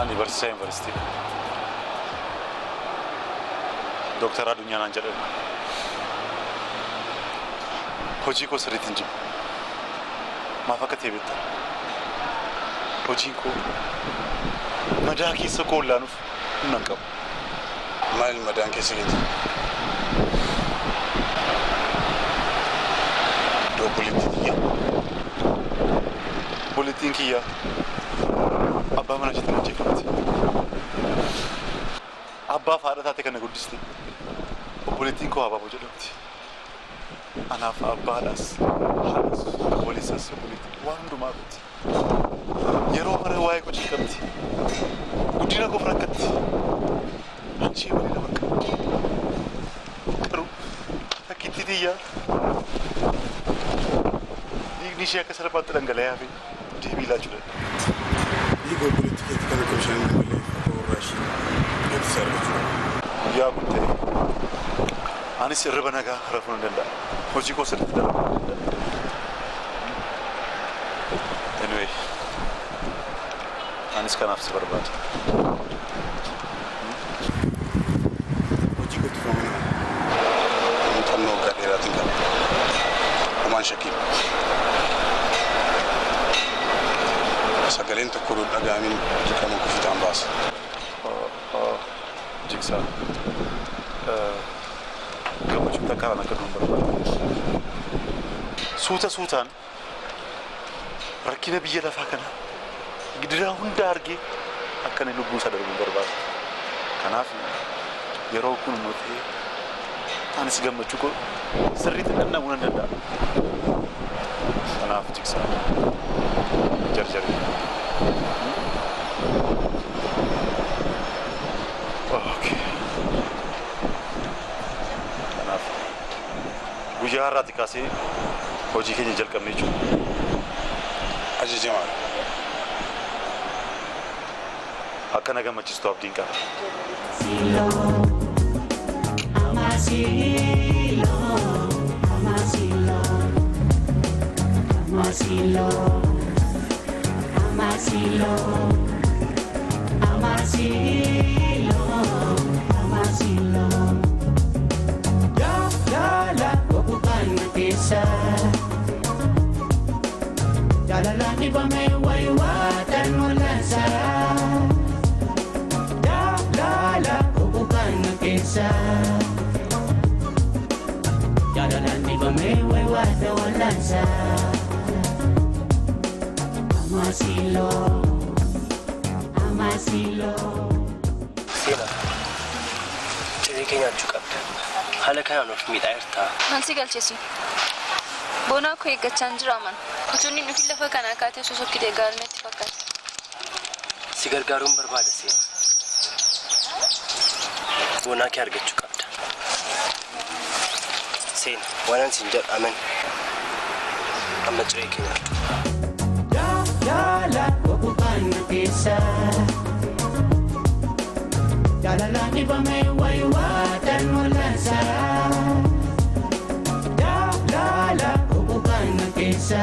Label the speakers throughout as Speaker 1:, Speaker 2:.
Speaker 1: Ani barsiisaa yuunivarsiitii. Doktara Adunyaanaan jedhama. Hojii koo sirriitti hin jiru. Maaf akka ta'e beektaa? Hojiin koo madaa keessa koo laanuuf humna hin qabu.
Speaker 2: Maal madaan keessa geeti? Doo
Speaker 1: Bulettiin kiyyaa abbaa mana jettanii ajjeefamti. Abbaa fi haadha taate kana guddiste. Bulettiin koo abaaboo jedhamti. Anaaf abbaadhaas haadhaas obboleessaas bulettiin waan hundumaa qabdi. Yeroo mara waa'ee koo qabdi. Guddina koo rakkatti. Anshee malee nama qabdi. Garuu fakkiitti xiyyaa. Dhiigni ishee akka salphaatti dhangala'aa fi deebii laachuu danda'a.
Speaker 2: Dhiiga buletti keetti kana qooshaan malee warraa ishee gadi saargachuu.
Speaker 1: Yaa kun ta'e anis irriba nagaa rafuu hin danda'a. Hojii koo sirriitti dalaguu hin danda'a. Anyway, anis kanaaf si barbaada.
Speaker 2: Hojii kootti faamana. Muuxannoo waggaa dheeraatiin qaba. Homaan shakkii. Sagaleen tokko dhaga'amiin dirqama kufitaan baasa.
Speaker 1: Jigsaa. Gammachuu takkaan akka nuun barbaada. Suutaan rakkina biyya lafaa kana gidiraa hunda argee akka inni lubbuu isaa darbuun barbaada. Kanaaf yeroo kun immoo ta'ee anis gammachuu koo sirriitti dhandhamuu nan danda'a. Kanaaf jigsaa. Jarjari. Okay. Kanaaf guyyaa har'aatti kaasee hojii keenya jalqabnee jechuudha.
Speaker 2: Ajajamaa.
Speaker 1: Akka na gammachiistu abdiin qaba.
Speaker 3: Amaasiloo. Jaalala goguukaan keessa. Jaalala dhibame wayiwaatan mul'asa. Jaalala goguukaan keessa. Jaalala dhibame wayiwaatan mul'asa. Amaasiloo.
Speaker 4: Sila, ciree keenya achuu qabda. Haala kanaan of miidhaa jirta.
Speaker 5: Mansi galcheessu. Boonaa koo eeggachaa hin jiraaman. Utuunni nuti lafa kanaa kaatee sosokkitee gaarii natti fakkaata.
Speaker 4: Si gargaaruun barbaada Sila. Boonaa kee argachuu qabda. Seen, waan ani siin jedhu aman. Amma ciree keenya achuu.
Speaker 3: Jaalala goguukaan keessa. Jaalala dhibame wayiwaatan mul'asa. Jaalala goguukaan keessa.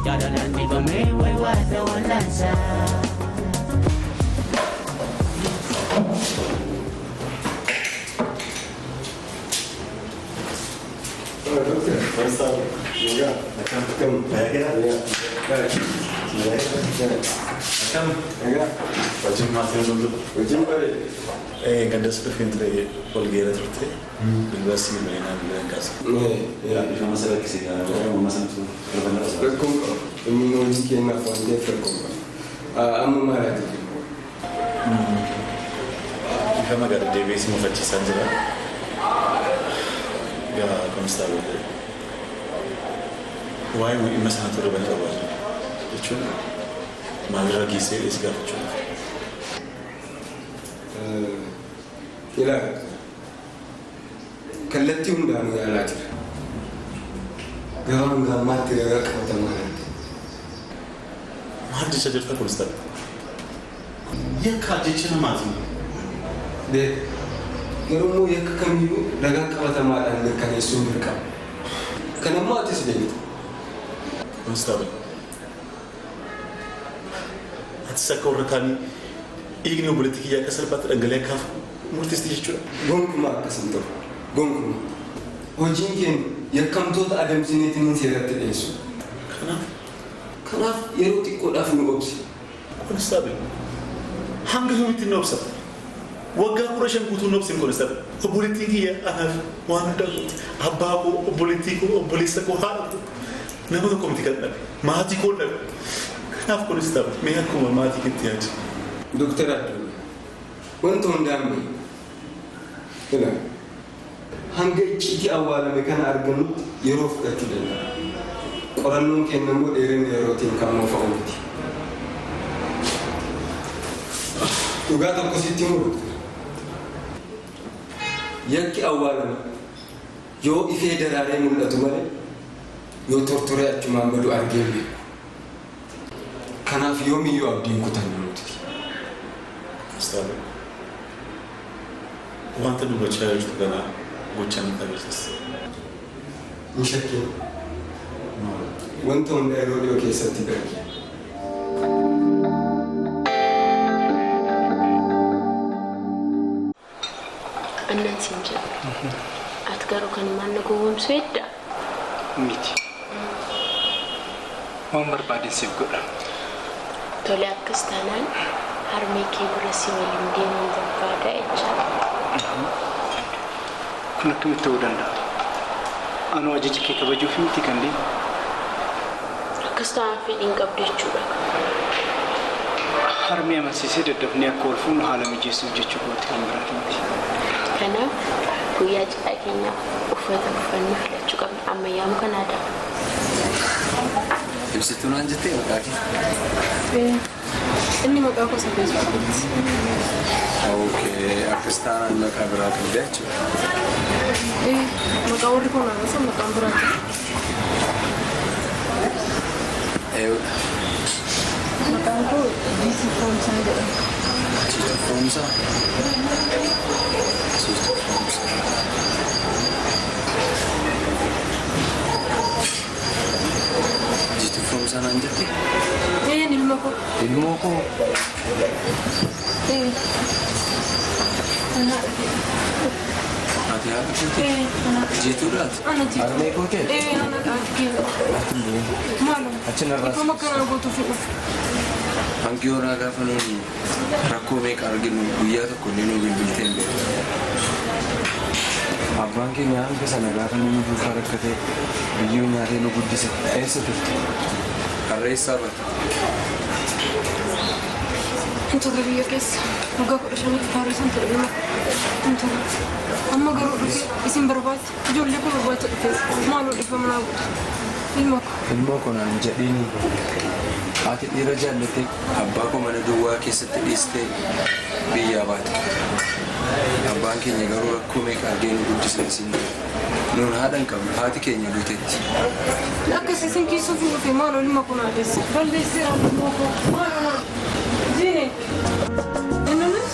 Speaker 3: Jaalala dhibame wayiwaatan mul'asa.
Speaker 1: Gandas berfintre polgera turte bilbasi mena bilang kasih ya bisa masalah kesini masalah tu
Speaker 2: Berkum immunologi kena fonde berkum. Amma marah tu.
Speaker 1: Jika magar dewi semua facci sanjara ya konstable why we must have to revenge our itu malah gisi isgar itu
Speaker 2: Ila kalatti hundaan yaalaa jira. Gabaan gammaatti ragaa qabatamaa jirti.
Speaker 1: maal jecha jirta konstable yakka jecha namaati
Speaker 2: Garuu yakka kamiyyuu ragaa qabatamaadhaan mirkaneessuun dirqama. Kanammoo atis deemte.
Speaker 1: konstable Atisaka warra kaanii dhiigni obboleettii kiyyaa akka salphaatti dhangala'ee kaaf murteessi jechuudha.
Speaker 2: Gonkumaa akkasii ta'u. Gonkumaa. Hojiin keenya yakkamtoota adamsineetiin seeratti dhiyeessu. Kanaaf yeroo xiqqoodhaaf nu obsi.
Speaker 1: Konistaabil. Hanga yoomitti nu obsa? Waggaa 15 guutuu nu obsin konistaabil. Obboleettii kiyyaa anaaf waan hundaa gooti. Abbaa koo, obboleettii koo, obboleessa koo, haadha koo. Nama tokko miti kan dhabe. Maatii koo dhabe. Kanaaf konistaabil. Mee akkuma maatii keetti yaadu.
Speaker 2: Doktara Addunyaa, wanta hundaan bahe. Ilaa, hanga icciitii awwaalame kana arganutti yeroo fudhachuu danda'a. Qorannoon keenya immoo dheerina yerootiin kan moofa'u miti. Dhugaa tokko sitti himu doktara. Yakki awwaalame yoo ifee daraaree mul'atu malee yoo tortoree achumaan badu argee beeku. Kanaaf yoomiyyuu abdiin kutannu nuti.
Speaker 1: Wanta dubbachaa jirtu kana gochaan nutti agarsiisa.
Speaker 2: Hin shakkiin. Wanta hunda yeroo dhiyoo keessatti gargaara.
Speaker 6: Annan siin jedhu. Ati garuu kan maal na gowwoomsu hedda?
Speaker 7: Miti. Waan barbaaden siif godha.
Speaker 6: Tole akkas taanaan harmee kee bira si waliin deemuun barbaada jechaadha.
Speaker 7: Kun akkamitti ta'uu danda'a? Anoo ajaja kee kabajuuf miti kan deemu.
Speaker 6: Akkas taanaan fedhiin qabdu jechuudha.
Speaker 7: Harmee amansiisee daddafnee akka wal fuunu haala mijeessuuf jechuu kooti kan biraati miti.
Speaker 6: Kanaaf guyyaa cidhaa keenyaaf uffata uffannu filachuu qabna. Ammayyaamu kan aadaa.
Speaker 8: Ibsituu naan jettee maqaa kee?
Speaker 6: Inni maqaa gosa beeksisuuti.
Speaker 8: Okey, akkas taanaan maqaa biraa qabdee jechuudha.
Speaker 6: Maqaa warri kun haala san maqaan biraati.
Speaker 8: Eewudha.
Speaker 6: Maqaan koo Jiituu Foomsaa jedhama.
Speaker 8: Jiituu Foomsaa? Jiituu Foomsaa. Jiituu Foomsaa naan jettee?
Speaker 6: Ilma koo.
Speaker 8: Ilmoo koo? Ati haadha keetii? Jiituudhaati? Harmee koo kee?
Speaker 6: Maalum?
Speaker 8: Achinarraas?
Speaker 6: Ifama kanaa gootuuf dhufu.
Speaker 8: Hangi horaa gaafa nuuni rakkoo meeqa arginu guyyaa tokko illee nuu bilbiltee hin beeku. Abbaan keenya hanga sana gaafa nuuni duukaa rakkatee biyyoo nyaatee nu guddise eessa turte? Harreessaa bata.
Speaker 6: Intoota biyya keessa waggaa 15 Paariisiin ture ilma. Intoota. Amma garuu dhufee isin barbaadde ijoollee koo barbaadde dhufee maaloo dhifa manaa godhe. Ilma koo.
Speaker 8: Ilmoo koo naan jedhiini. Ati dhiira jaallattee abbaa koo mana duwwaa keessatti dhiistee biyyaa baate. Abbaan keenya garuu rakkoo meeqa argee nu guddise isin. Nuun haadha hin qabnu haati keenya duuteetti.
Speaker 6: Akkas isin keessoo fi dhufee maaloo ilma koo naa deesse. Balleesseera ilmoo koo. Maaloo naa. Jiine. Innunis.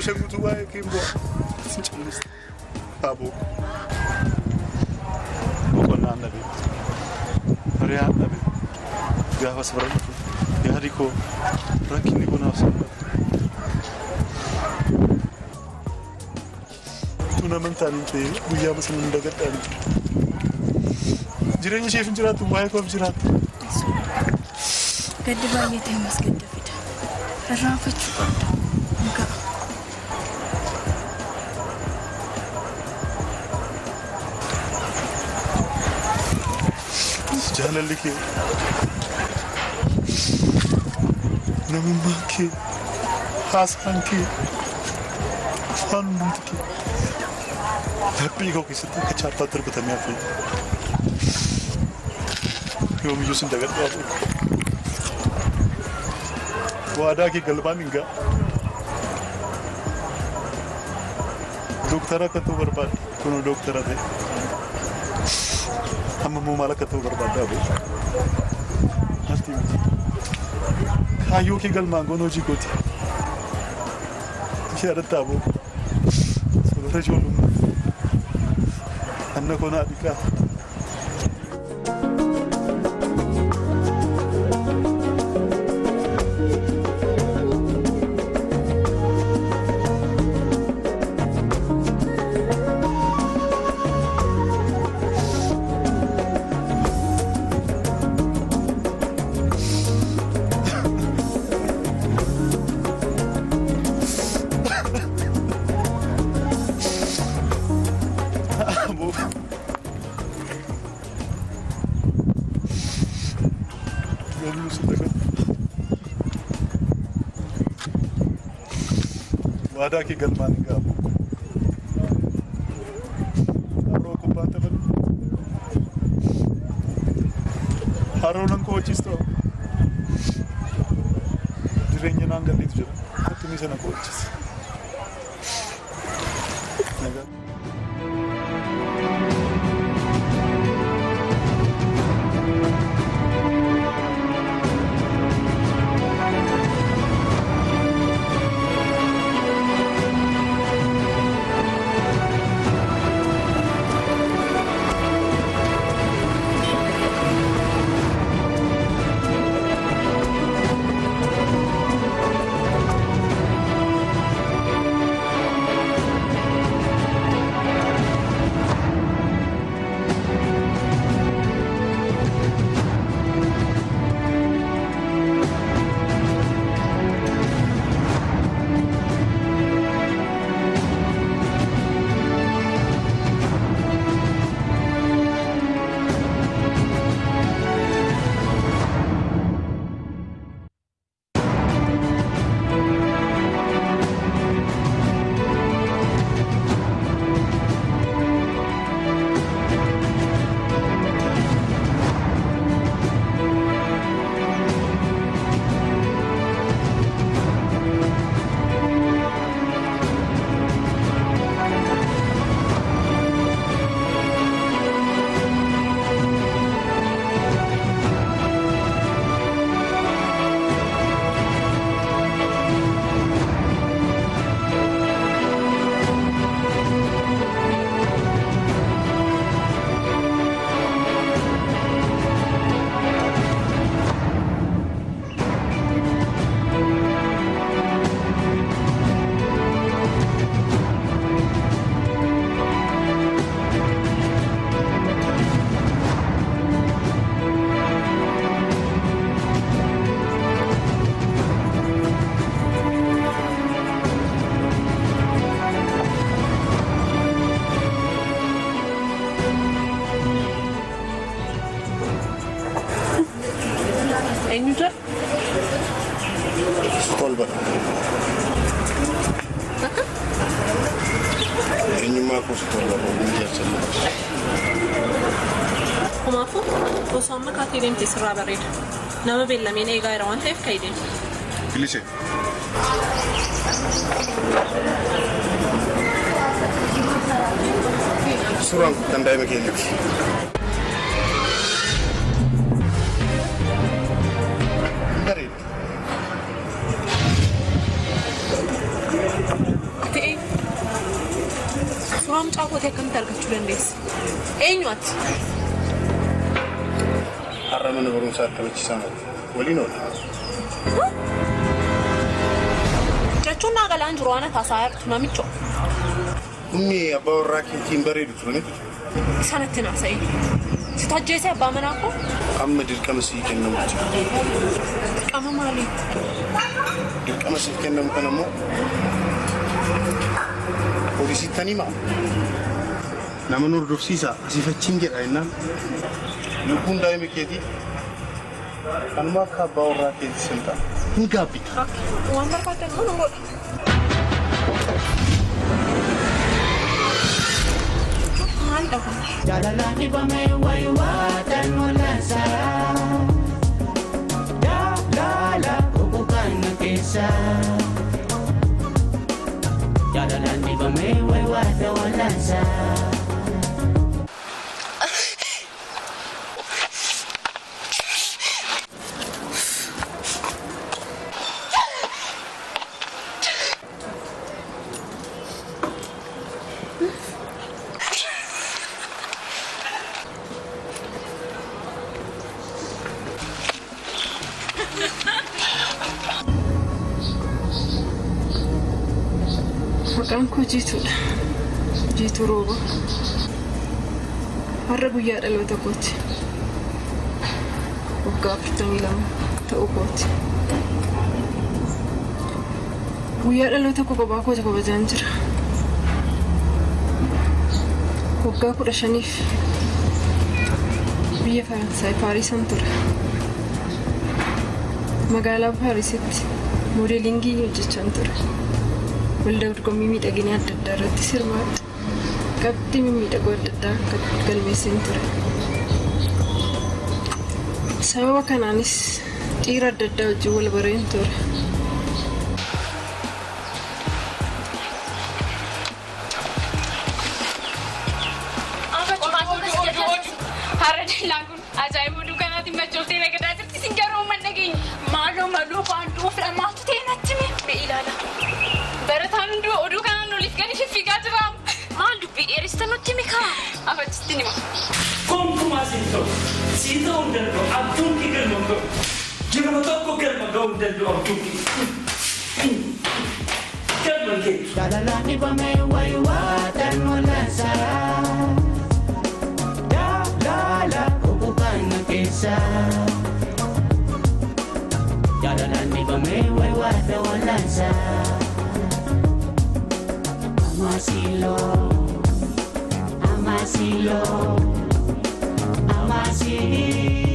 Speaker 1: Shagutu waa'ee kimboo isin calliste baaboo boqonnaan dhabe hiriyaan dhabe gaafa safara dhufu yaadi koo rakkinni kun naaf salphate tun amantaan hin ta'e guyyaa masan hin dagadhaan jireenya isheef hin jiraattu waa'ee koof jiraattu
Speaker 9: gaddi baay'ee ta'e mas gadda fida
Speaker 6: irraanfachuu qabda. Egaa.
Speaker 1: Jaalalli kee namummaan kee haasaan kee afaan hundumti kee dhabbii koo keessatti akka chaappaatti darbatamee hafee yoomiyyuu sin dagadhaa bu'u waadaa kee galmaan hin ga'a dooktara akka ta'uu barbaade kunoo dooktara ta'e amma immoo maal akka ta'uu barbaadaa bu'u ati kaayyoo kee galmaan goon hojii gooti yaadataa bu'u sabara ijoollummaa anna konaa dhiqaa waadaa kee galmaan hin gaabu haroo kubbaa taphan haroo nan kochiis ta'u jireenya naan galleetu jira attumii sana kochis
Speaker 6: Osama kaatiideen tisirraa bareeda. Nama beellameen eegaa jira waan ta'eef kaa'ideen.
Speaker 1: Bilise. Suuraan kan daa'ima keenyatti. Bareeda.
Speaker 6: Ta'e suuraa mucaa kootee akkamitti argachuu dandeessa? Eenyu ati?
Speaker 1: har'a mana barumsaa akkabachiisaa waliin oola.
Speaker 6: Jechuun naagalaan jiru waan taasaa jirtu namicho.
Speaker 1: Inni abbaa warraa keetiin bareedu turanitti.
Speaker 6: Sanatti naasa'e. Si tajjeesee abbaa manaa koo?
Speaker 1: Amma dirqama sii kennamu jira.
Speaker 6: Dirqama maalii?
Speaker 1: Dirqama
Speaker 7: Ama siif kennamu kan ammoo poolisiittanii maa nama nu hordofsiisaa asiif achiin jedha jennaan lubbuun daa'ima keetii kanuma akka abbaa warraa keetii sin ta'a hin gaabbita.
Speaker 6: Waan barbaadan kun godha.
Speaker 3: Jalalaan dhibamee wayi waatan mul'ansa. Jaalala kukuu kana keessa. Jalalaan dhibamee wayi waatan mul'ansa.
Speaker 6: Maqaan koo Jiituudha. Jiituu Rooba. Har'a guyyaa dhaloota kooti. Waggaa 42 ta'uu kooti. Guyyaa dhaloota koo kophaa kooti kabajaan jira. Waggaa 15f biyya Faransaay Paariisan ture. Magaalaa Paariisitti moodeelingii hojjechaan ture. Waldaa dorgommii miidhaginaa adda addaa irratti sirmaadha. Qabxii miidhagoo adda addaa galmeesseen ture. Sababa kanaanis dhiira adda addaa wajjin wal bareen ture. Har'a dallaan kun ajaa'iba oduu kanaatiin machooltee nagadaa jirti sin garuu man dhageenya. Maaloo maloo baanduu filamaatu ta'e natti mee ilaala. Barataan hunduu oduu kanaan nuliif gadi fiffiigaa jiraam. Maal dubbii dheerista nutti mikaa? Afachitti nima.
Speaker 9: Gonkumaa siin ta'u hin danda'u abduun kee galma ga'u. Jirma tokko galma ga'u hin danda'u abduun kee. Galma kee.
Speaker 3: Jalalaan dhibamee wayi waatan mul'ansa. Jaalala kukuu kana keessa. Jalalaan dhibamee wayi waatan mul'ansa. Amaasiloo, Amaasiloo, Amaasiloo.